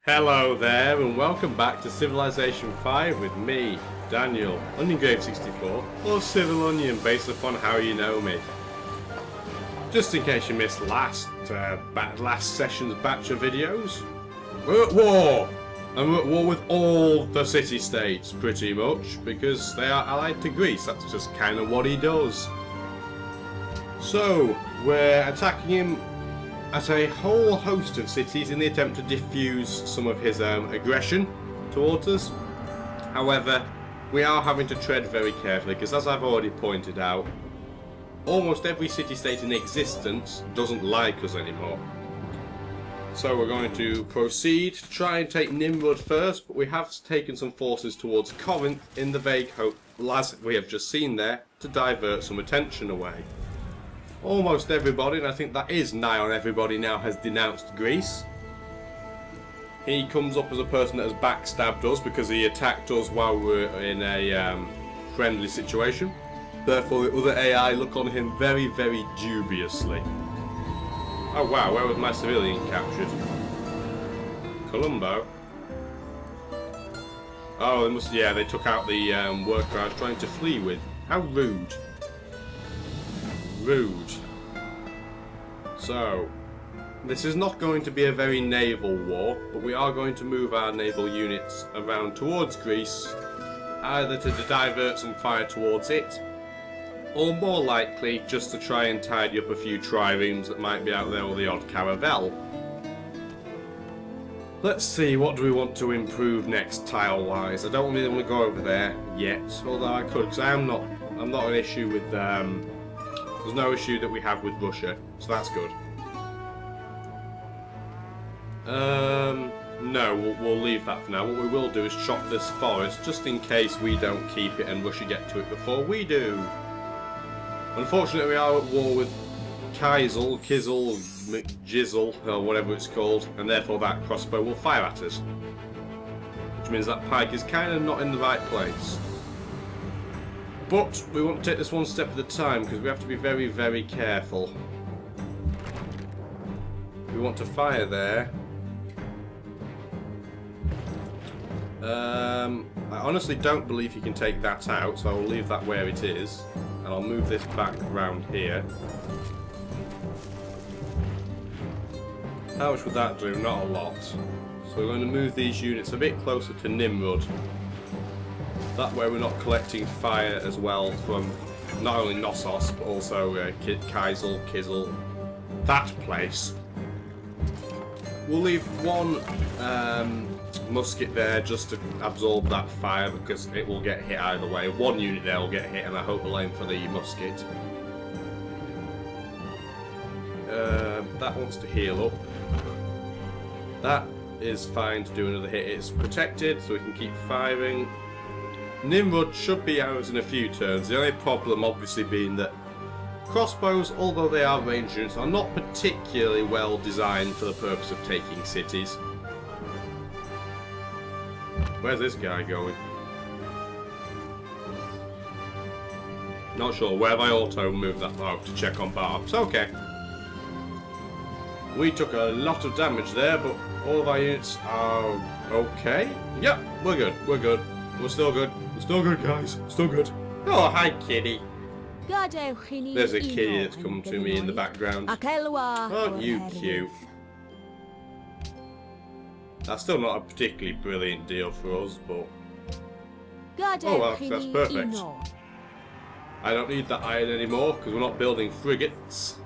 Hello there and welcome back to Civilization 5 with me, Daniel, Oniongrave64, or CivilOnion based upon how you know me. Just in case you missed last session's batch of videos, we're at war! And we're at war with all the city-states pretty much, because they are allied to Greece. That's just kind of what he does. So, we're attacking him at a whole host of cities in the attempt to diffuse some of his aggression towards us. However, we are having to tread very carefully because, as I've already pointed out, almost every city-state in existence doesn't like us anymore. So we're going to proceed to try and take Nimrod first, but we have taken some forces towards Corinth in the vague hope, as we have just seen there, to divert some attention away. Almost everybody, and I think that is nigh on everybody now, has denounced Greece. He comes up as a person that has backstabbed us because he attacked us while we were in a friendly situation. Therefore the other AI look on him very, very dubiously. Oh wow, where was my civilian captured? Colombo? Oh, they took out the worker I was trying to flee with. How rude. Rude. So, this is not going to be a very naval war, but we are going to move our naval units around towards Greece, either to divert some fire towards it, or more likely just to try and tidy up a few triremes that might be out there, or the odd Caravel. Let's see, what do we want to improve next tile-wise? I don't really want to go over there yet, although I could, because I'm not an issue with there's no issue that we have with Russia, so that's good. No, we'll leave that for now. What we will do is chop this forest, just in case we don't keep it and Russia get to it before we do. Unfortunately, we are at war with Kizel, McJizzle, or whatever it's called, and therefore that crossbow will fire at us. Which means that pike is kind of not in the right place. But we want to take this one step at a time because we have to be very, very careful. We want to fire there. I honestly don't believe he can take that out, so I will leave that where it is. And I'll move this back around here. How much would that do? Not a lot. So we're going to move these units a bit closer to Nimrod. That way we're not collecting fire as well from not only Knossos, but also Kizel, that place. We'll leave one musket there just to absorb that fire because it will get hit either way. One unit there will get hit and I hope we'll aim for the musket. That wants to heal up. That is fine to do another hit. It's protected so we can keep firing. Nimrod should be ours in a few turns, the only problem obviously being that crossbows, although they are ranged units, are not particularly well designed for the purpose of taking cities. Where's this guy going? Not sure. Where have I auto moved that out to check on barbs? Okay. We took a lot of damage there, but all of our units are okay. Yep, we're good. We're good. We're still good. We're still good, guys. Still good. Oh, hi, kitty. There's a kitty that's come to me in the background. Aren't you cute? That's still not a particularly brilliant deal for us, but... Oh well, that's perfect. I don't need that iron anymore, because we're not building frigates.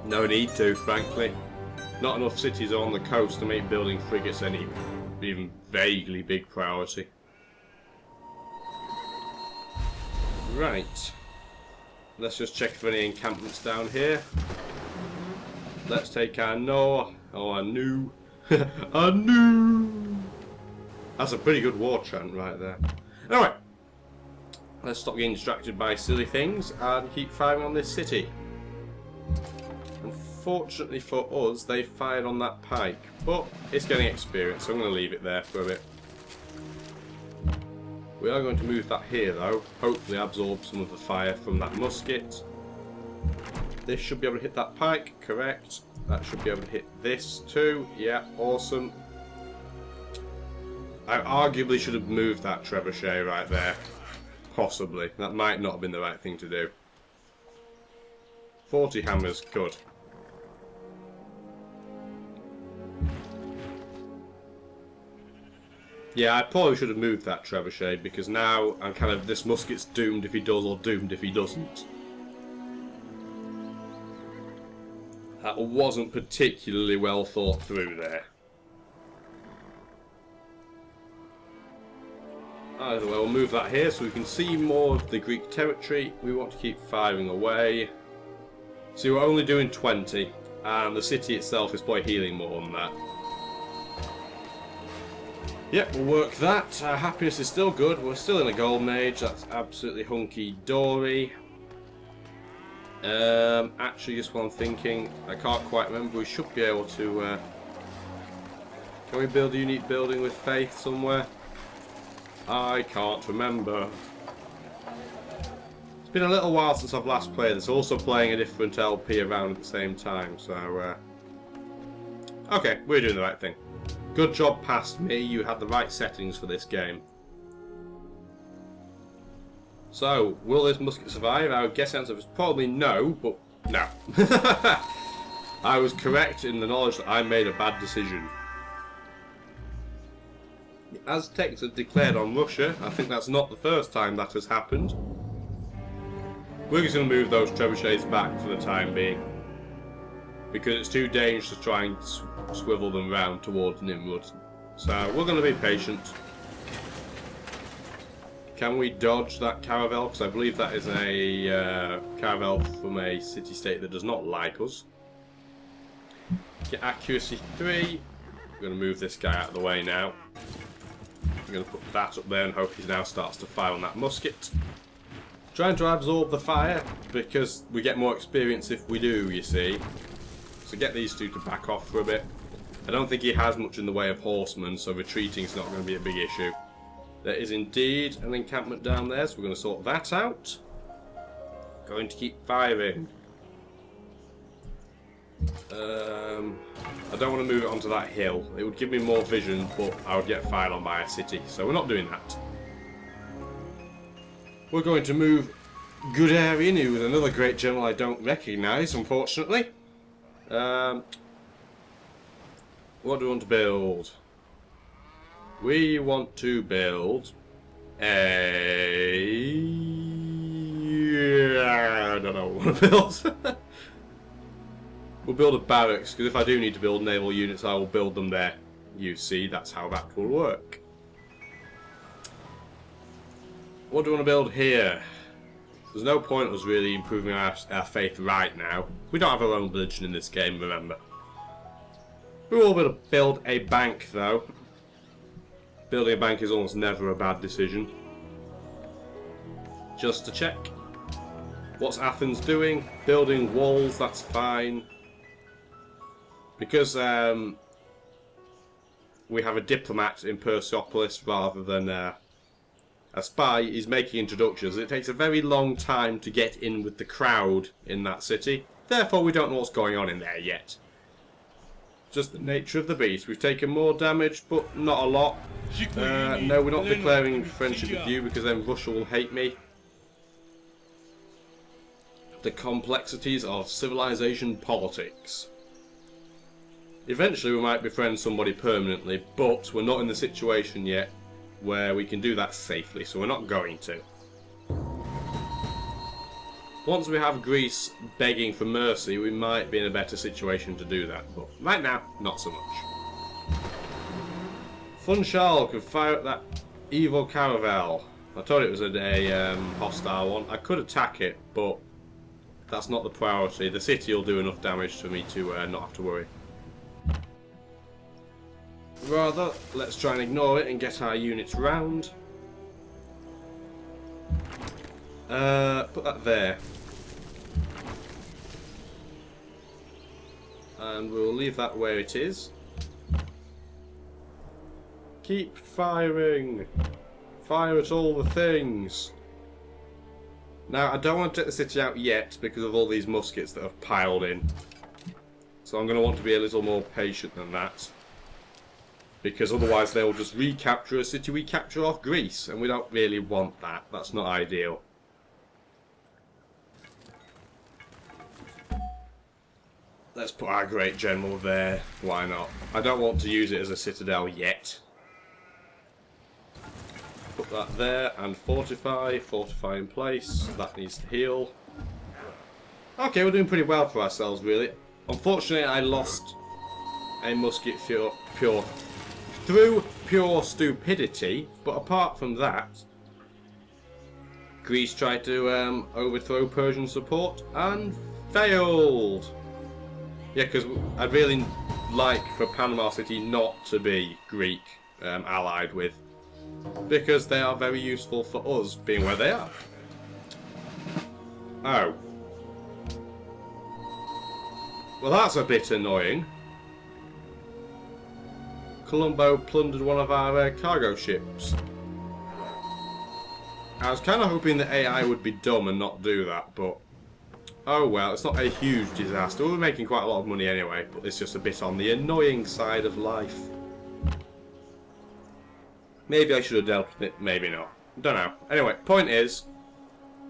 No need to, frankly. Not enough cities are on the coast to make building frigates any even vaguely big priority. Right. Let's just check for any encampments down here. Let's take our Nau, our new, our new. That's a pretty good war chant right there. Alright. Let's stop getting distracted by silly things and keep firing on this city. Unfortunately for us, they fired on that pike, but it's getting experience, so I'm going to leave it there for a bit. We are going to move that here though, hopefully absorb some of the fire from that musket. This should be able to hit that pike, correct. That should be able to hit this too. Yeah, awesome. I arguably should have moved that trebuchet right there. Possibly. That might not have been the right thing to do. 40 hammers, good. Yeah, I probably should have moved that trebuchet because now I'm kind of, this musket's doomed if he does or doomed if he doesn't. That wasn't particularly well thought through there. Either way, we'll move that here so we can see more of the Greek territory. We want to keep firing away. So we're only doing 20, and the city itself is probably healing more than that. Yep, we'll work that. Our happiness is still good. We're still in a golden age. That's absolutely hunky-dory. Actually, just what I'm thinking, I can't quite remember. We should be able to... can we build a unique building with faith somewhere? I can't remember. It's been a little while since I've last played this. Also playing a different LP around at the same time, so... okay, we're doing the right thing. Good job past me, you had the right settings for this game. So, will this musket survive? I would guess the answer is probably no, but no. I was correct in the knowledge that I made a bad decision. The Aztecs have declared on Russia. I think that's not the first time that has happened. We're just going to move those trebuchets back for the time being. Because it's too dangerous to try and swivel them round towards Nimrod. So we're going to be patient. Can we dodge that Caravel? Because I believe that is a Caravel from a city-state that does not like us. Get accuracy 3. We're going to move this guy out of the way now. I'm going to put that up there and hope he now starts to fire on that musket. Trying to absorb the fire because we get more experience if we do, you see. So get these two to back off for a bit. I don't think he has much in the way of horsemen, so retreating is not going to be a big issue. There is indeed an encampment down there, so we're going to sort that out. Going to keep firing. I don't want to move it onto that hill. It would give me more vision, but I would get fired on by a city, so we're not doing that. We're going to move Guderian, who is another great general I don't recognise, unfortunately. What do we want to build? We want to build a... I don't know what we want to build. We'll build a barracks, because if I do need to build naval units, I will build them there. You see, that's how that will work. What do we want to build here? There's no point us really improving our faith right now. We don't have our own religion in this game, remember. We will build a bank, though. Building a bank is almost never a bad decision. Just to check. What's Athens doing? Building walls, that's fine. Because we have a diplomat in Persepolis rather than a spy, he's making introductions. It takes a very long time to get in with the crowd in that city. Therefore, we don't know what's going on in there yet. Just the nature of the beast. We've taken more damage, but not a lot. No, we're not declaring friendship with you because then Russia will hate me. The complexities of civilization politics. Eventually we might befriend somebody permanently, but we're not in the situation yet where we can do that safely, so we're not going to. Once we have Greece begging for mercy, we might be in a better situation to do that, but right now, not so much. Funchal could fire at that evil Caravel. I told it was a hostile one. I could attack it, but that's not the priority. The city will do enough damage for me to not have to worry. Rather, let's try and ignore it and get our units round. Put that there. And we'll leave that where it is. Keep firing. Fire at all the things. Now, I don't want to take the city out yet because of all these muskets that have piled in. So I'm going to want to be a little more patient than that. Because otherwise they'll just recapture a city we capture off Greece. And we don't really want that. That's not ideal. Let's put our great general there. Why not? I don't want to use it as a citadel yet. Put that there and fortify. Fortify in place. That needs to heal. Okay, we're doing pretty well for ourselves, really. Unfortunately, I lost a musket through pure stupidity. But apart from that, Greece tried to overthrow Persian support and failed. Yeah, because I'd really like for Panama City not to be Greek allied with. Because they are very useful for us, being where they are. Oh. Well, that's a bit annoying. Colombo plundered one of our cargo ships. I was kind of hoping the AI would be dumb and not do that, but... Oh well, it's not a huge disaster. We're making quite a lot of money anyway, but it's just a bit on the annoying side of life. Maybe I should have dealt with it, maybe not. Don't know. Anyway, point is,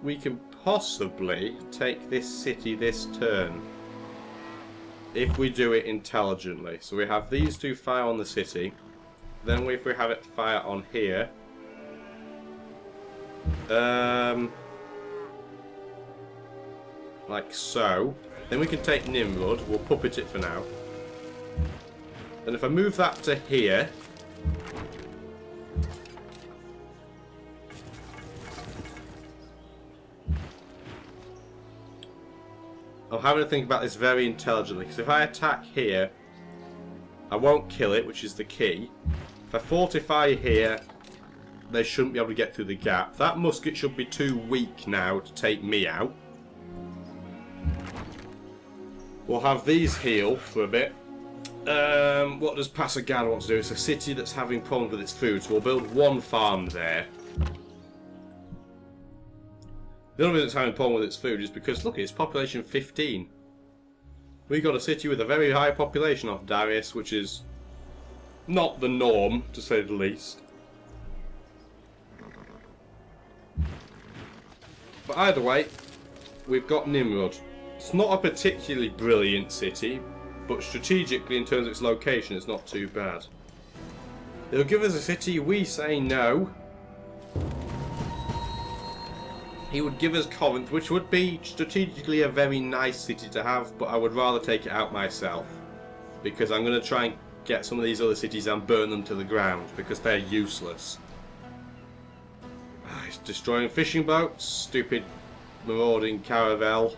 we can possibly take this city this turn. If we do it intelligently. So we have these two fire on the city. Then if we have it fire on here. Like so. Then we can take Nimrod. We'll puppet it for now. And if I move that to here. I'm having to think about this very intelligently. Because if I attack here, I won't kill it, which is the key. If I fortify here, they shouldn't be able to get through the gap. That musket should be too weak now to take me out. We'll have these heal for a bit. What does Pasagada want to do? It's a city that's having problems with its food, so we'll build one farm there. The only reason it's having a problem with its food is because, look, it's population 15. We got a city with a very high population off Darius, which is not the norm, to say the least. But either way, we've got Nimrod. It's not a particularly brilliant city, but strategically, in terms of its location, it's not too bad. They'll give us a city, we say no. He would give us Corinth, which would be strategically a very nice city to have, but I would rather take it out myself. Because I'm going to try and get some of these other cities and burn them to the ground, because they're useless. He's destroying fishing boats, stupid marauding Caravel.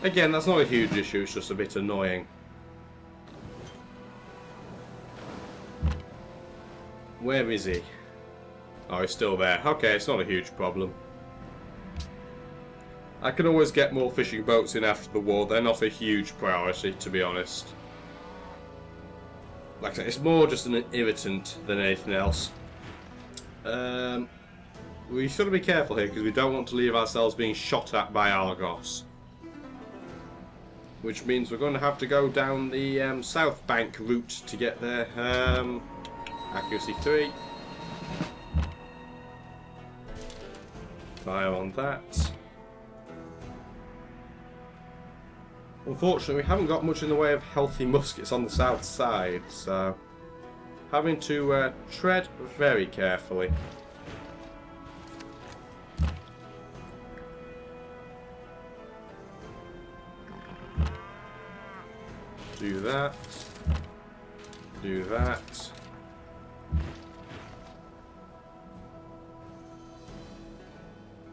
Again, that's not a huge issue, it's just a bit annoying. Where is he? Oh, he's still there. Okay, it's not a huge problem. I can always get more fishing boats in after the war. They're not a huge priority, to be honest. Like I said, it's more just an irritant than anything else. We should be careful here, because we don't want to leave ourselves being shot at by Argos. Which means we're going to have to go down the South Bank route to get there. Accuracy 3. Fire on that. Unfortunately, we haven't got much in the way of healthy muskets on the south side, so having to tread very carefully. Do that. Do that.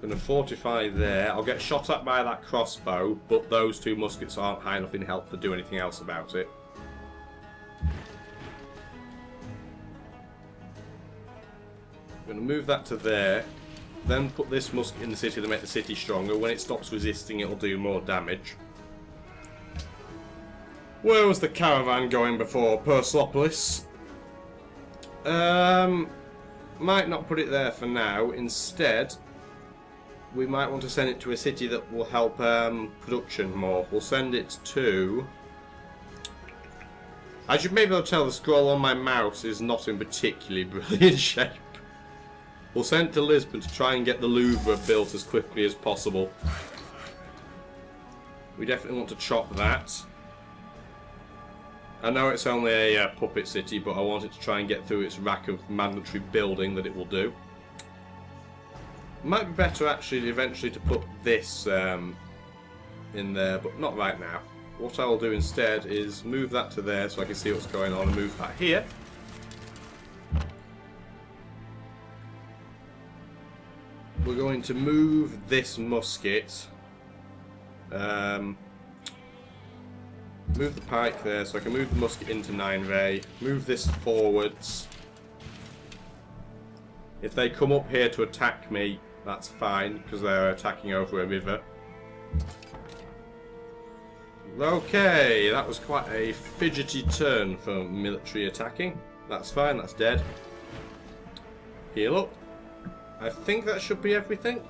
Going to fortify there. I'll get shot at by that crossbow, but those two muskets aren't high enough in health to do anything else about it. I'm going to move that to there, then put this musket in the city to make the city stronger. When it stops resisting, it'll do more damage. Where was the caravan going before? Persepolis? Might not put it there for now. Instead, we might want to send it to a city that will help production more. We'll send it to... As you may be able to tell, the scroll on my mouse is not in particularly brilliant shape. We'll send it to Lisbon to try and get the Louvre built as quickly as possible. We definitely want to chop that. I know it's only a puppet city, but I want it to try and get through its rack of mandatory building that it will do. Might be better actually eventually to put this in there, but not right now. What I will do instead is move that to there so I can see what's going on and move that here. We're going to move this musket. Move the pike there so I can move the musket into 9 ray. Move this forwards. If they come up here to attack me, that's fine because they're attacking over a river. Okay, that was quite a fidgety turn for military attacking. That's fine, that's dead. Heal up. I think that should be everything.